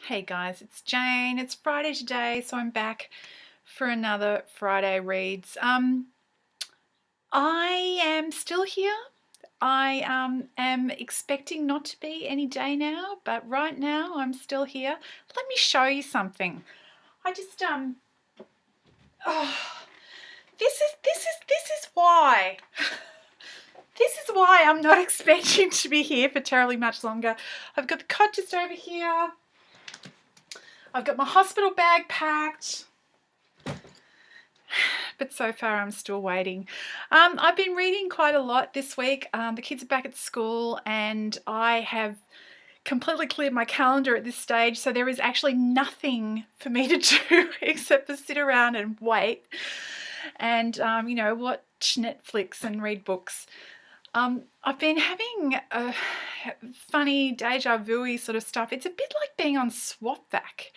Hey guys, it's Jane. It's Friday today, so I'm back for another Friday Reads. I am still here. I am expecting not to be any day now, but right now I'm still here. Let me show you something. I just oh, this is why. This is why I'm not expecting to be here for terribly much longer. I've got the cot just over here. I've got my hospital bag packed. But so far I'm still waiting. I've been reading quite a lot this week. The kids are back at school and I have completely cleared my calendar at this stage, so there is actually nothing for me to do except for sit around and wait and watch Netflix and read books. I've been having a funny deja vu-y sort of stuff. It's a bit like being on SWAPvac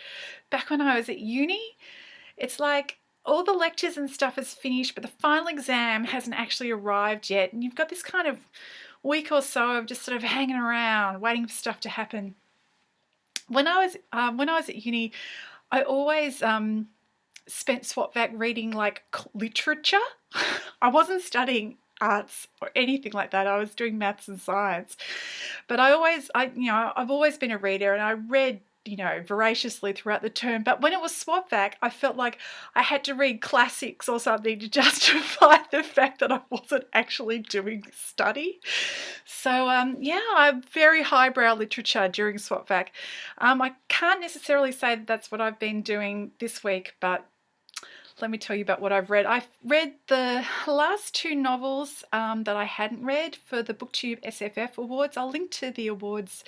back when I was at uni. It's like all the lectures and stuff is finished, but the final exam hasn't actually arrived yet, and you've got this kind of week or so of just sort of hanging around, waiting for stuff to happen. When I was at uni, I always spent SWAPvac reading like literature. I wasn't studying arts or anything like that. I was doing maths and science, but I've always been a reader, and I read voraciously throughout the term. But when it was SWAPvac, I felt like I had to read classics or something to justify the fact that I wasn't actually doing study. So I'm very highbrow literature during SWAPvac. I can't necessarily say that that's what I've been doing this week, but let me tell you about what I've read. I've read the last two novels that I hadn't read for the BookTube SFF Awards. I'll link to the awards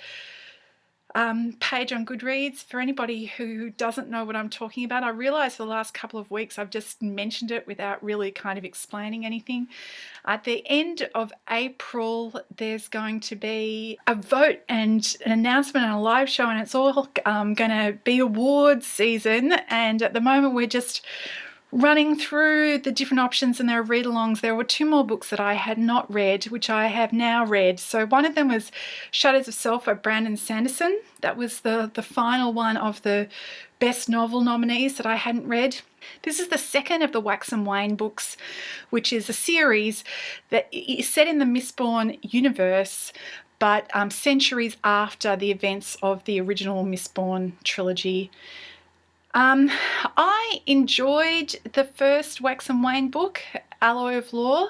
page on Goodreads for anybody who doesn't know what I'm talking about. I realised for the last couple of weeks I've just mentioned it without really kind of explaining anything. At the end of April, there's going to be a vote and an announcement and a live show, and it's all going to be awards season. And at the moment, we're just running through the different options, and there are read-alongs. There were two more books that I had not read, which I have now read. So one of them was Shadows of Self by Brandon Sanderson. That was the final one of the best novel nominees that I hadn't read. This is the second of the Wax and Wayne books, which is a series that is set in the Mistborn universe, but centuries after the events of the original Mistborn trilogy. I enjoyed the first Wax and Wayne book, Alloy of Law.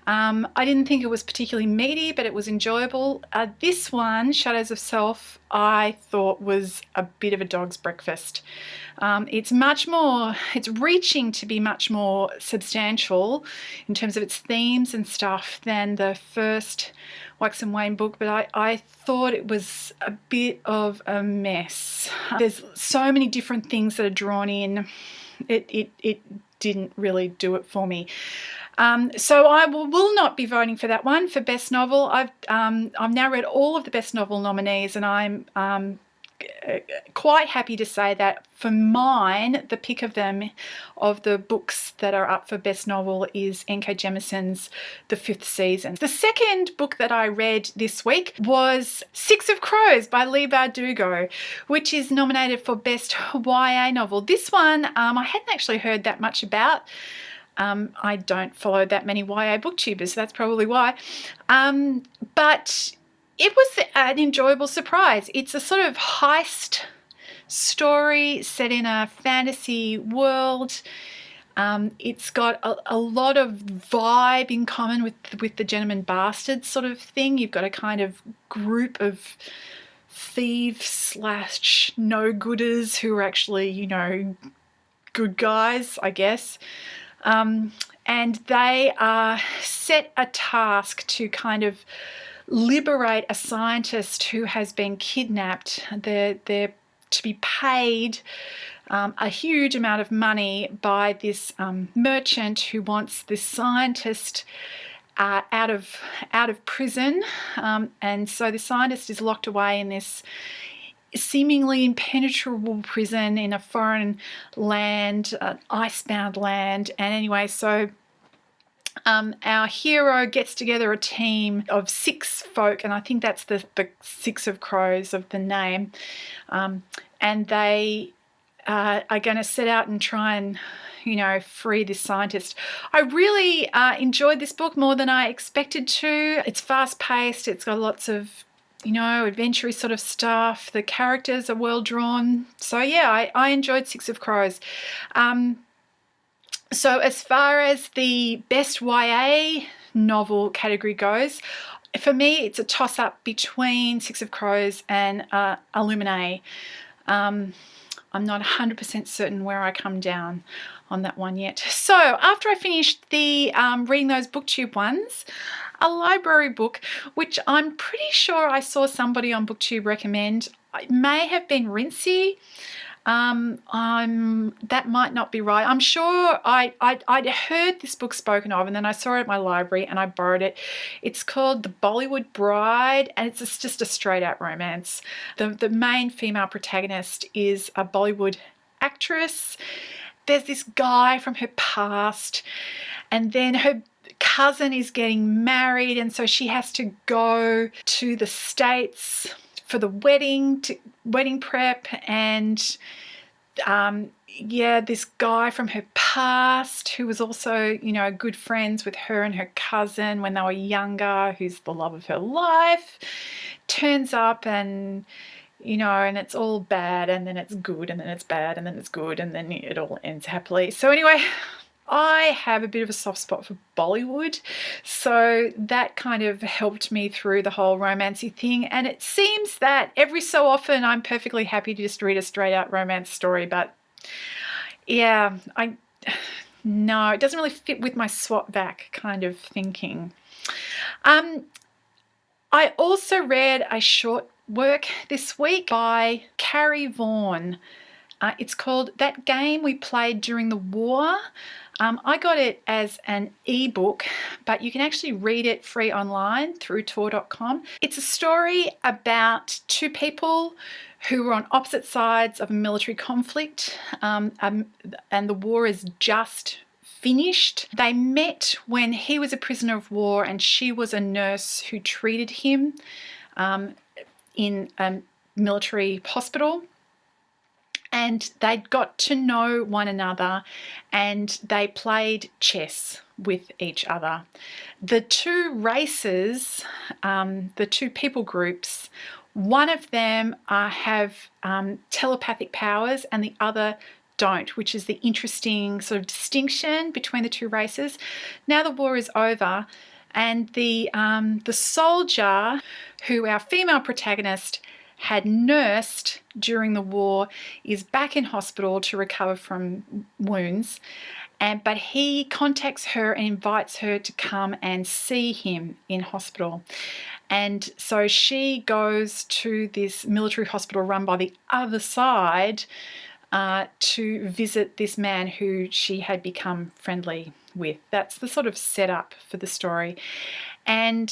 I didn't think it was particularly meaty, but it was enjoyable. This one, Shadows of Self, I thought was a bit of a dog's breakfast. It's reaching to be much more substantial in terms of its themes and stuff than the first Wax and Wayne book, but I thought it was a bit of a mess. There's so many different things that are drawn in. It didn't really do it for me. So I will not be voting for that one for Best Novel. I've now read all of the Best Novel nominees, and I'm quite happy to say that for mine, the pick of them, of the books that are up for Best Novel, is N.K. Jemisin's The Fifth Season. The second book that I read this week was Six of Crows by Leigh Bardugo, which is nominated for Best YA Novel. This one I hadn't actually heard that much about. I don't follow that many YA booktubers, so that's probably why. But it was an enjoyable surprise. It's a sort of heist story set in a fantasy world. It's got a lot of vibe in common with the Gentleman Bastards sort of thing. You've got a kind of group of thieves / no-gooders who are actually, good guys, I guess. And they are set a task to kind of liberate a scientist who has been kidnapped. They're to be paid a huge amount of money by this merchant who wants this scientist out of prison, and so the scientist is locked away in this seemingly impenetrable prison in a foreign land, icebound land. And anyway, so our hero gets together a team of 6 folk, and I think that's the 6 of Crows of the name, and they are going to set out and try and, free this scientist. I really enjoyed this book more than I expected to. It's fast-paced. It's got lots of, adventurous sort of stuff. The characters are well drawn. So, yeah, I enjoyed 6 of Crows. So as far as the best YA novel category goes, for me, it's a toss-up between 6 of Crows and Illuminae. I'm not 100% certain where I come down on that one yet. So after I finished the reading those BookTube ones, a library book, which I'm pretty sure I saw somebody on BookTube recommend. It may have been Rincey. That might not be right. I'm sure I'd heard this book spoken of, and then I saw it at my library and I borrowed it. It's called The Bollywood Bride, and it's just a straight out romance. The main female protagonist is a Bollywood actress. There's this guy from her past, and then her cousin is getting married, and so she has to go to the States for the wedding prep, and this guy from her past who was also, good friends with her and her cousin when they were younger, who's the love of her life, turns up, and and it's all bad, and then it's good, and then it's bad, and then it's good, and then it all ends happily. So anyway, I have a bit of a soft spot for Bollywood, so that kind of helped me through the whole romancy thing. And it seems that every so often I'm perfectly happy to just read a straight out romance story, but yeah, no, it doesn't really fit with my swap back kind of thinking. I also read a short work this week by Carrie Vaughan. It's called That Game We Played During the War. I got it as an ebook, but you can actually read it free online through tor.com. It's a story about 2 people who were on opposite sides of a military conflict, and the war is just finished. They met when he was a prisoner of war and she was a nurse who treated him in a military hospital. And they got to know one another, and they played chess with each other. The 2 races, the 2 people groups, one of them have telepathic powers and the other don't, which is the interesting sort of distinction between the 2 races. Now the war is over, and the soldier who our female protagonist had nursed during the war is back in hospital to recover from wounds, but he contacts her and invites her to come and see him in hospital. And so she goes to this military hospital run by the other side to visit this man who she had become friendly with. That's the sort of setup for the story. And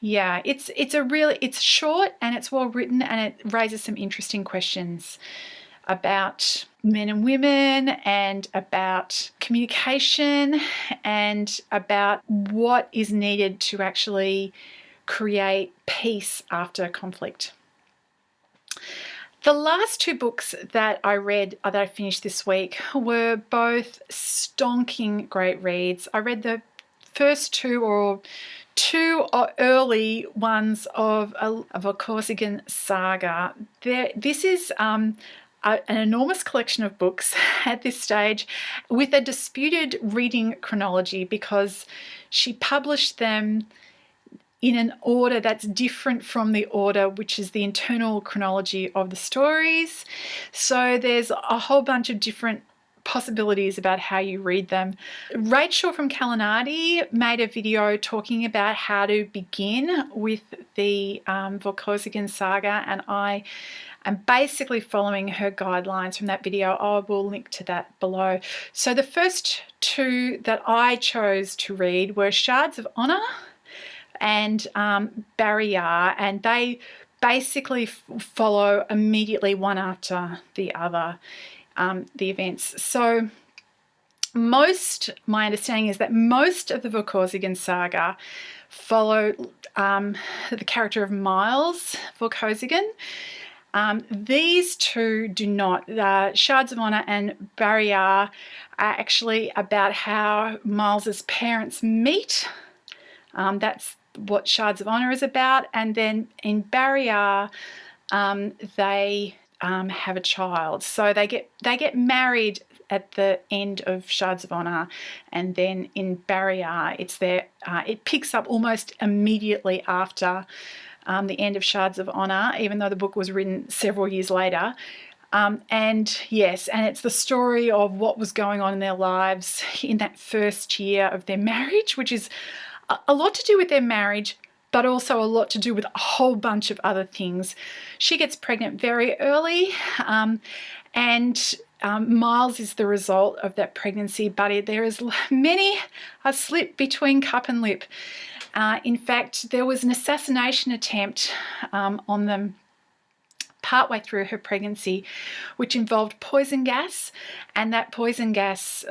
it's short and it's well written, and it raises some interesting questions about men and women, and about communication, and about what is needed to actually create peace after conflict. The last 2 books that I read, that I finished this week, were both stonking great reads. I read the first 2 early ones of a Vorkosigan saga. This is an enormous collection of books at this stage, with a disputed reading chronology, because she published them in an order that's different from the order which is the internal chronology of the stories. So there's a whole bunch of different possibilities about how you read them. Rachel from Kalinardi made a video talking about how to begin with the Vorkosigan saga, and I am basically following her guidelines from that video. I will link to that below. So the first 2 that I chose to read were Shards of Honor and Barrayar, and they basically follow immediately one after the other, the events. So my understanding is that most of the Vorkosigan saga follow the character of Miles Vorkosigan. These two do not. Shards of Honor and Barrayar are actually about how Miles's parents meet. That's what Shards of Honor is about. And then in Barrayar, they have a child. So they get married at the end of Shards of Honor, and then in Barrayar, it picks up almost immediately after the end of Shards of Honor, even though the book was written several years later. And it's the story of what was going on in their lives in that first year of their marriage, which is a lot to do with their marriage, but also a lot to do with a whole bunch of other things. She gets pregnant very early, and Miles is the result of that pregnancy, but there is many a slip between cup and lip. In fact, there was an assassination attempt on them partway through her pregnancy, which involved poison gas, and that poison gas,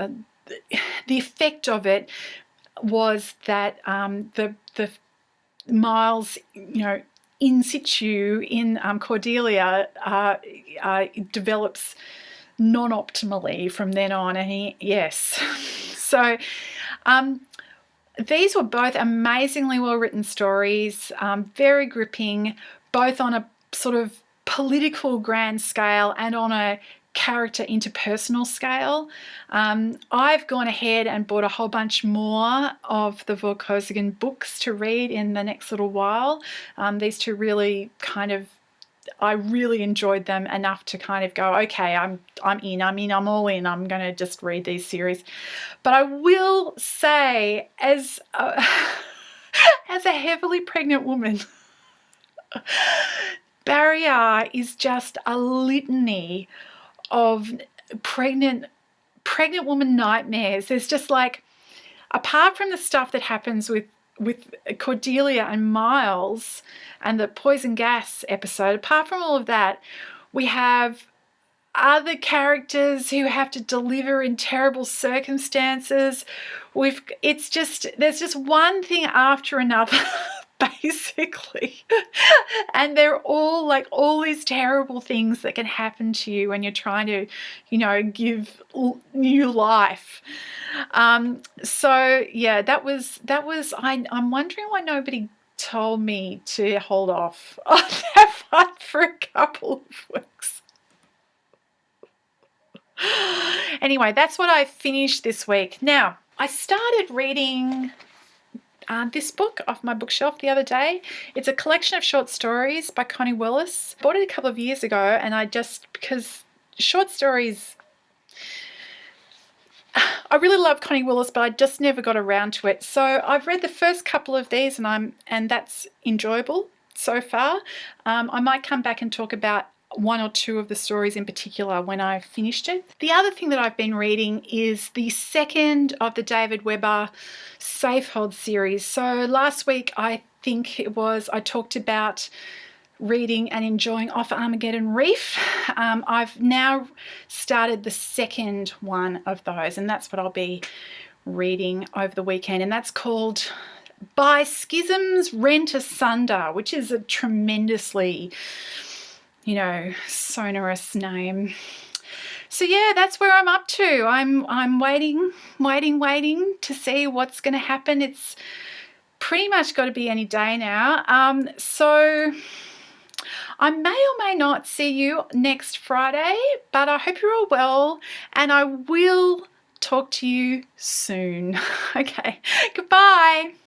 the effect of it was that the Miles, in situ in Cordelia, develops non-optimally from then on, and so these were both amazingly well-written stories, very gripping, both on a sort of political grand scale and on a character interpersonal scale. I've gone ahead and bought a whole bunch more of the Vorkosigan books to read in the next little while. These two really I really enjoyed them enough to kind of go, okay, I'm all in. I'm going to just read these series. But I will say, as a heavily pregnant woman, Barrayar is just a litany of pregnant woman nightmares. There's just apart from the stuff that happens with Cordelia and Miles and the poison gas episode, apart from all of that, we have other characters who have to deliver in terrible circumstances. There's just one thing after another basically, and they're all all these terrible things that can happen to you when you're trying to give new life. I'm wondering why nobody told me to hold off on that one for a couple of weeks. Anyway, that's what I finished this week. Now, I started reading this book off my bookshelf the other day. It's a collection of short stories by Connie Willis. I bought it a couple of years ago, and because short stories, I really love Connie Willis, but I just never got around to it. So I've read the first couple of these, and that's enjoyable so far. I might come back and talk about one or two of the stories in particular when I've finished it. The other thing that I've been reading is the second of the David Weber Safehold series. So last week, I think it was, I talked about reading and enjoying Off Armageddon Reef. I've now started the second one of those, and that's what I'll be reading over the weekend, and that's called By Schism's Rent Asunder, which is a tremendously sonorous name. So yeah, that's where I'm up to. I'm waiting to see what's going to happen. It's pretty much got to be any day now. So I may or may not see you next Friday, but I hope you're all well, and I will talk to you soon. Okay, goodbye.